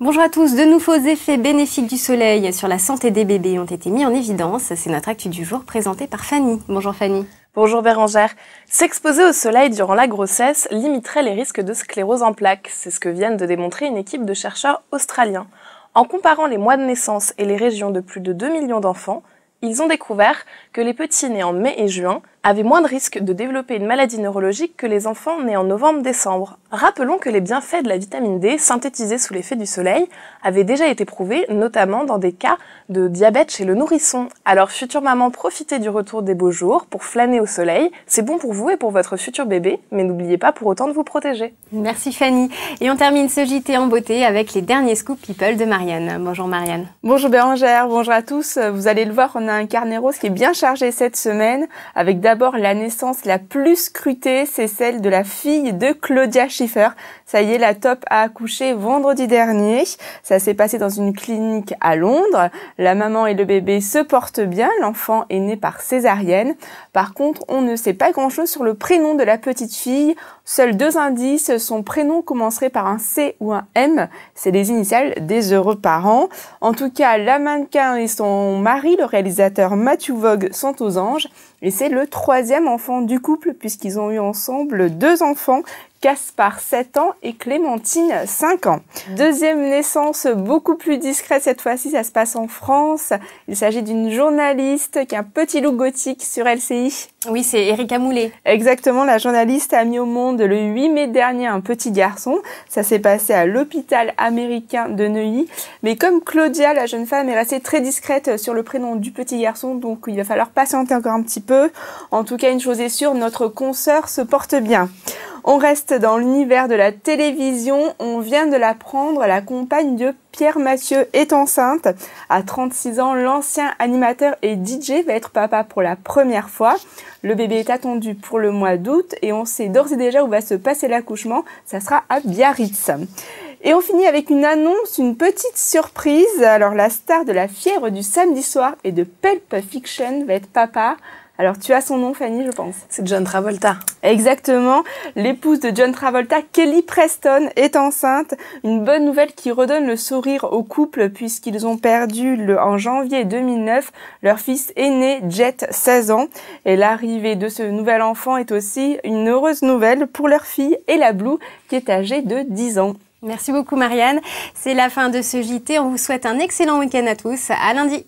Bonjour à tous, de nouveaux effets bénéfiques du soleil sur la santé des bébés ont été mis en évidence. C'est notre actu du jour présentée par Fanny. Bonjour Fanny. Bonjour Bérangère. S'exposer au soleil durant la grossesse limiterait les risques de sclérose en plaques. C'est ce que viennent de démontrer une équipe de chercheurs australiens. En comparant les mois de naissance et les régions de plus de 2 millions d'enfants, ils ont découvert que les petits nés en mai et juin avaient moins de risques de développer une maladie neurologique que les enfants nés en novembre-décembre. Rappelons que les bienfaits de la vitamine D, synthétisés sous l'effet du soleil, avaient déjà été prouvés, notamment dans des cas de diabète chez le nourrisson. Alors, future maman, profitez du retour des beaux jours pour flâner au soleil. C'est bon pour vous et pour votre futur bébé, mais n'oubliez pas pour autant de vous protéger. Merci Fanny. Et on termine ce JT en beauté avec les derniers scoops people de Marianne. Bonjour Marianne. Bonjour Bérangère, bonjour à tous. Vous allez le voir, on a un carnet rose qui est bien chargé cette semaine, avec d'abord la naissance la plus scrutée, c'est celle de la fille de Claudia Schiffer. Ça y est, la top a accouché vendredi dernier. Ça s'est passé dans une clinique à Londres. La maman et le bébé se portent bien. L'enfant est né par césarienne. Par contre, on ne sait pas grand-chose sur le prénom de la petite fille. Seuls 2 indices. Son prénom commencerait par un C ou un M. C'est les initiales des heureux parents. En tout cas, la mannequin et son mari, le réalisateur Matthew Vogue, sont aux anges. Et c'est le 3e enfant du couple puisqu'ils ont eu ensemble 2 enfants. Gaspard, 7 ans, et Clémentine, 5 ans. Deuxième naissance beaucoup plus discrète cette fois-ci, ça se passe en France. Il s'agit d'une journaliste qui a un petit look gothique sur LCI. Oui, c'est Erika Moulet. Exactement, la journaliste a mis au monde le 8 mai dernier un petit garçon. Ça s'est passé à l'hôpital américain de Neuilly. Mais comme Claudia, la jeune femme, est restée très discrète sur le prénom du petit garçon, donc il va falloir patienter encore un petit peu. En tout cas, une chose est sûre, notre consoeur se porte bien. On reste dans l'univers de la télévision. On vient de l'apprendre, la compagne de Pierre Mathieu est enceinte. À 36 ans, l'ancien animateur et DJ va être papa pour la première fois. Le bébé est attendu pour le mois d'août et on sait d'ores et déjà où va se passer l'accouchement. Ça sera à Biarritz. Et on finit avec une annonce, une petite surprise. Alors la star de la fièvre du samedi soir et de Pulp Fiction va être papa. Alors, tu as son nom, Fanny, je pense. C'est John Travolta. Exactement. L'épouse de John Travolta, Kelly Preston, est enceinte. Une bonne nouvelle qui redonne le sourire au couple puisqu'ils ont perdu en janvier 2009 leur fils aîné, Jet, 16 ans. Et l'arrivée de ce nouvel enfant est aussi une heureuse nouvelle pour leur fille, Ella Blue, qui est âgée de 10 ans. Merci beaucoup Marianne. C'est la fin de ce JT. On vous souhaite un excellent week-end à tous. À lundi.